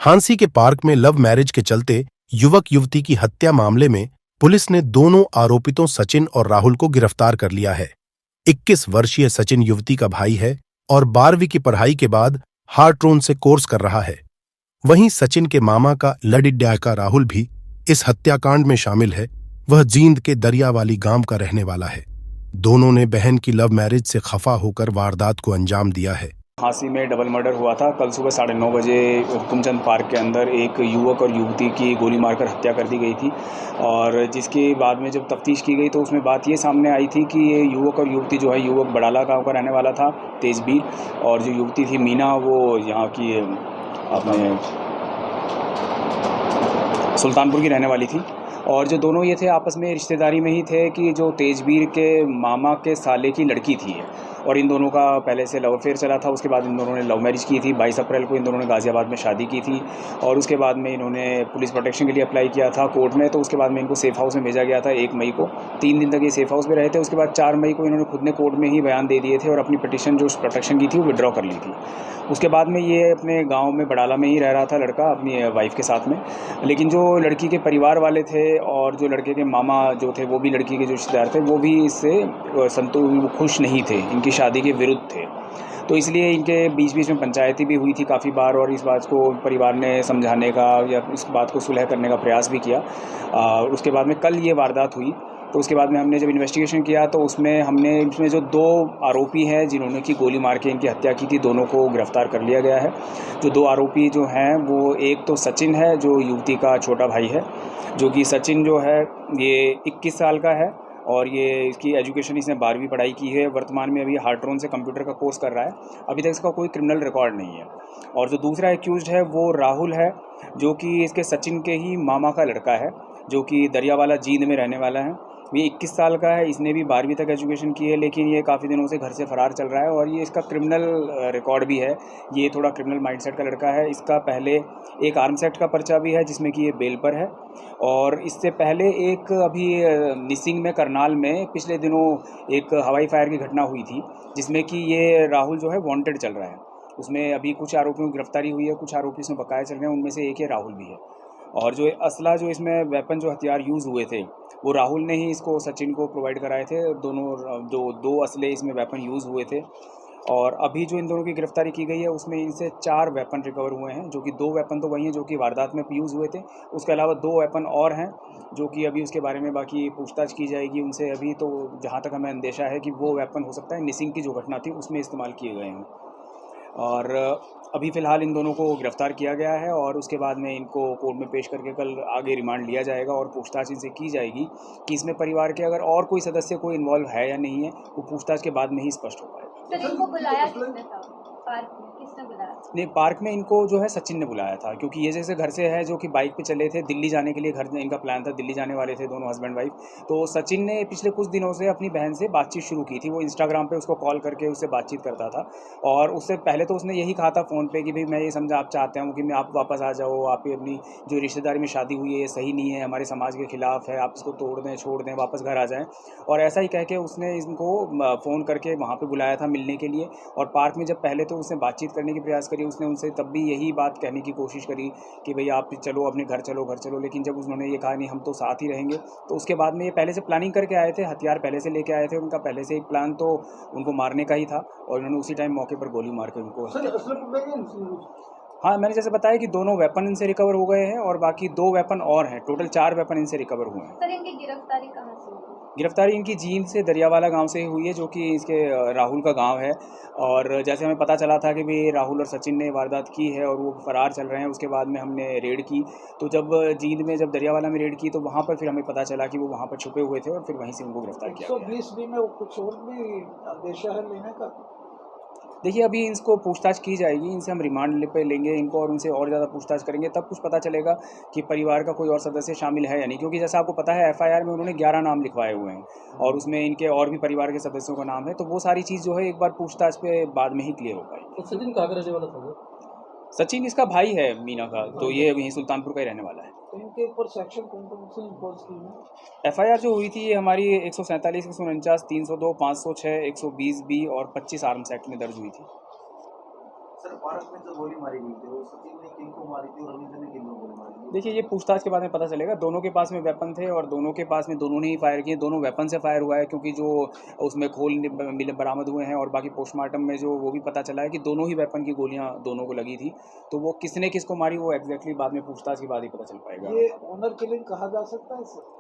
हांसी के पार्क में love marriage के चलते युवक युवती की हत्या मामले में पुलिस ने दोनों आरोपितों सचिन और राहुल को गिरफ्तार कर लिया है। 21 वर्षीय सचिन युवती का भाई है और 12वीं की पढ़ाई के बाद हार्ट्रोन से कोर्स कर रहा है। वहीं सचिन के मामा का लडिड्याका राहुल भी इस हत्याकांड में शामिल है। वह जींद के दरियावाली गांव का रहने वाला है। दोनों ने बहन की लव मैरिज से खफा होकर वारदात को अंजाम दिया है। हांसी में डबल मर्डर हुआ था। कल सुबह 9:30 बजे हुकुमचंद पार्क के अंदर एक युवक और युवती की गोली मारकर हत्या कर दी गई थी और जिसके बाद में जब तफ्तीश की गई तो उसमें बात ये सामने आई थी कि ये युवक और युवती जो है, युवक बड़ाला गांव का रहने वाला था तेजबीर, और जो युवती थी मीना वो यहाँ की अपने सुल्तानपुर की रहने वाली थी। और जो दोनों ये थे आपस में रिश्तेदारी में ही थे कि जो तेजबीर के मामा के साले की लड़की थी और इन दोनों का पहले से लव अफेयर चला था। उसके बाद इन दोनों ने लव मैरिज की थी। 22 अप्रैल को इन दोनों ने गाज़ियाबाद में शादी की थी और उसके बाद में इन्होंने पुलिस प्रोटेक्शन के लिए अप्लाई किया था कोर्ट में। तो उसके बाद में इनको सेफ हाउस में भेजा गया था 1 मई को। 3 दिन तक ये सेफ हाउस में रहे थे। उसके बाद 4 मई को इन्होंने खुद ने कोर्ट में ही बयान दे दिए थे और अपनी पिटिशन जो प्रोटेक्शन की थी वो विड्रॉ कर ली थी। उसके बाद में ये अपने गाँव में बड़ाला में ही रह रहा था लड़का अपनी वाइफ के साथ में। लेकिन जो लड़की के परिवार वाले थे और जो लड़के के मामा जो थे वो भी लड़की के जो रिश्तेदार थे वो भी इससे खुश नहीं थे, इनकी शादी के विरुद्ध थे। तो इसलिए इनके बीच बीच में पंचायती भी हुई थी काफ़ी बार और इस बात को परिवार ने समझाने का या इस बात को सुलह करने का प्रयास भी किया। उसके बाद में कल ये वारदात हुई। तो उसके बाद में हमने जब इन्वेस्टिगेशन किया तो इसमें जो 2 आरोपी हैं जिन्होंने की गोली मार के इनकी हत्या की थी, दोनों को गिरफ्तार कर लिया गया है। जो 2 आरोपी जो हैं वो एक तो सचिन है जो युवती का छोटा भाई है, जो कि सचिन जो है ये 21 साल का है और ये इसकी एजुकेशन इसने 12वीं पढ़ाई की है। वर्तमान में अभी हार्ट्रोन से कंप्यूटर का कोर्स कर रहा है। अभी तक इसका कोई क्रिमिनल रिकॉर्ड नहीं है। और जो दूसरा एक्यूज्ड है वो राहुल है, जो कि इसके सचिन के ही मामा का लड़का है, जो कि दरियावाला जींद में रहने वाला है। ये 21 साल का है। इसने भी 12वीं तक एजुकेशन की है, लेकिन ये काफ़ी दिनों से घर से फ़रार चल रहा है और ये इसका क्रिमिनल रिकॉर्ड भी है। ये थोड़ा क्रिमिनल माइंडसेट का लड़का है। इसका पहले एक आर्म्स एक्ट का पर्चा भी है जिसमें कि ये बेल पर है। और इससे पहले एक अभी निसिंग में करनाल में पिछले दिनों एक हवाई फायर की घटना हुई थी जिसमें कि ये राहुल जो है वांटेड चल रहा है। उसमें अभी कुछ आरोपियों की गिरफ्तारी हुई है, कुछ आरोपी इसमें बकाया चल रहे हैं, उनमें से एक ये राहुल भी है। और जो असला जो इसमें वेपन जो हथियार यूज़ हुए थे वो राहुल ने ही इसको सचिन को प्रोवाइड कराए थे। दोनों जो 2 असले इसमें वेपन यूज़ हुए थे। और अभी जो इन दोनों की गिरफ्तारी की गई है उसमें इनसे 4 वेपन रिकवर हुए हैं, जो कि 2 वेपन तो वही हैं जो कि वारदात में यूज़ हुए थे। उसके अलावा 2 वेपन और हैं जो कि अभी उसके बारे में बाकी पूछताछ की जाएगी उनसे। अभी तो जहाँ तक हमें अंदेशा है कि वो वेपन हो सकता है निसिंग की जो घटना थी उसमें इस्तेमाल किए गए हैं। और अभी फ़िलहाल इन दोनों को गिरफ़्तार किया गया है और उसके बाद में इनको कोर्ट में पेश करके कल आगे रिमांड लिया जाएगा और पूछताछ इनसे की जाएगी कि इसमें परिवार के अगर और कोई सदस्य कोई इन्वॉल्व है या नहीं है, वो पूछताछ के बाद में ही स्पष्ट हो पाएगा। सर इनको बुलाया किसने था पार्क में, किसने बुलाया? नहीं, पार्क में इनको जो है सचिन ने बुलाया था, क्योंकि ये जैसे घर से है जो कि बाइक पे चले थे दिल्ली जाने के लिए। घर इनका प्लान था, दिल्ली जाने वाले थे दोनों हस्बैंड वाइफ। तो सचिन ने पिछले कुछ दिनों से अपनी बहन से बातचीत शुरू की थी। वो इंस्टाग्राम पे उसको कॉल करके उससे बातचीत करता था और उससे पहले तो उसने यही कहा था फ़ोन पे कि भाई मैं ये समझा आप चाहते हूँ कि मैं आप वापस आ जाओ, आपकी अपनी जो रिश्तेदारी में शादी हुई है ये सही नहीं है, हमारे समाज के खिलाफ है, आप इसको तोड़ दें, छोड़ दें, वापस घर आ जाएँ। और ऐसा ही कह के उसने इनको फ़ोन करके वहाँ पर बुलाया था मिलने के लिए। और पार्क में जब पहले तो उसने बातचीत करने की प्रयास करी, उसने उनसे तब भी यही बात कहने की कोशिश करी कि भई आप चलो अपने घर चलो। लेकिन जब उन्होंने ये कहा नहीं हम तो साथ ही रहेंगे, तो उसके बाद में ये पहले से प्लानिंग करके आए थे, हथियार पहले से लेके आए थे। उनका पहले से एक प्लान तो उनको मारने का ही था और उन्होंने उसी टाइम मौके पर गोली मार के उनको। हाँ, मैंने जैसे बताया कि दोनों वेपन इनसे रिकवर हो गए हैं और बाकी 2 वेपन और हैं। टोटल 4 वेपन इनसे रिकवर हुए हैं। सर इनकी गिरफ्तारी कहाँ से हुई? गिरफ्तारी इनकी जींद से दरियावाला गांव से ही हुई है, जो कि इसके राहुल का गांव है। और जैसे हमें पता चला था कि भाई राहुल और सचिन ने वारदात की है और वो फरार चल रहे हैं, उसके बाद में हमने रेड की। तो जब जींद में जब दरियावाला में रेड की तो वहाँ पर फिर हमें पता चला कि वो वहाँ पर छुपे हुए थे और फिर वहीं से उनको गिरफ्तार किया गया। 120 में कुछ और भी अंदेशा है लेने का? देखिए अभी इसको पूछताछ की जाएगी, इनसे हम रिमांड पे लेंगे इनको और उनसे और ज़्यादा पूछताछ करेंगे, तब कुछ पता चलेगा कि परिवार का कोई और सदस्य शामिल है या नहीं। क्योंकि जैसा आपको पता है एफआईआर में उन्होंने 11 नाम लिखवाए हुए हैं और उसमें इनके और भी परिवार के सदस्यों का नाम है। तो वो सारी चीज़ जो है एक बार पूछताछ पे बाद में ही क्लियर हो पाएगी। तो सचिन कहाँ का रहने वाला था? सचिन इसका भाई है मीना का, तो ये यहीं सुल्तानपुर का ही रहने वाला है। तो इनके ऊपर सेक्शन कौन से इम्पोज की है? एफआईआर जो हुई थी ये हमारी 147, 149, 302, 506, 120B और 25 आर्म्स एक्ट में दर्ज हुई थी। सर पार्क में जो गोली मारी गई थी वो सचिन ने किन को मारी थी और रविंद्र ने किन को गोली मारी थी? देखिए ये पूछताछ के बाद में पता चलेगा। दोनों के पास में वेपन थे और दोनों के पास में दोनों ने ही फायर किए। दोनों वेपन से फायर हुआ है, क्योंकि जो उसमें मिले बरामद हुए हैं और बाकी पोस्टमार्टम में जो वो भी पता चला है कि दोनों ही वेपन की गोलियां दोनों को लगी थी। तो वो किसने किसको मारी वो एग्जैक्टली बाद में पूछताछ के बाद ही पता चल पाएगा। ये ऑनर किलिंग कहा जा सकता है सर?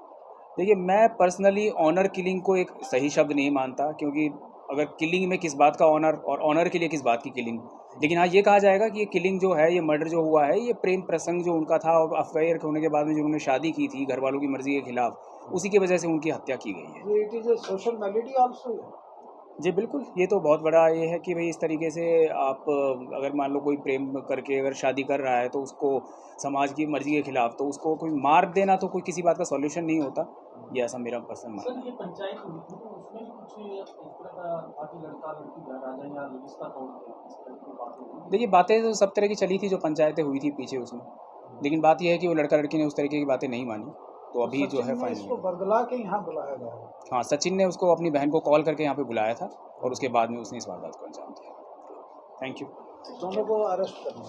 देखिए मैं पर्सनली ऑनर किलिंग को एक सही शब्द नहीं मानता, क्योंकि अगर किलिंग में किस बात का ऑनर और ऑनर के लिए किस बात की किलिंग। लेकिन हाँ ये कहा जाएगा कि ये किलिंग जो है, ये मर्डर जो हुआ है, ये प्रेम प्रसंग जो उनका था और अफेयर होने के बाद में जो उन्होंने शादी की थी घर वालों की मर्जी के खिलाफ, उसी की वजह से उनकी हत्या की गई है। ये it is a social melody also. जी बिल्कुल, ये तो बहुत बड़ा ये है कि भाई इस तरीके से आप अगर मान लो कोई प्रेम करके अगर शादी कर रहा है तो उसको समाज की मर्जी के खिलाफ, तो उसको कोई मार देना तो कोई किसी बात का सॉल्यूशन नहीं होता। ये ऐसा मेरा पर्सनल मानना है। सर ये पंचायत हुई थी तो उसमें भी कुछ इस तरह का था कि लड़का लड़की घर आ जाए या रिश्ता तोड़ दे, इस तरह की बातें हुई। देखिए बातें तो सब तरह की चली थी जो पंचायतें हुई थी पीछे उसमें, लेकिन बात यह है कि वो लड़का लड़की ने उस तरीके की बातें नहीं मानी। तो अभी जो है सचिन ने इसको फाइनल, बरगला के यहाँ बुलाया गया है। हाँ सचिन ने उसको अपनी बहन को कॉल करके यहाँ पे बुलाया था और उसके बाद में उसने इस वारदात को अंजाम दिया। Thank you. दोनों को अरेस्ट करना।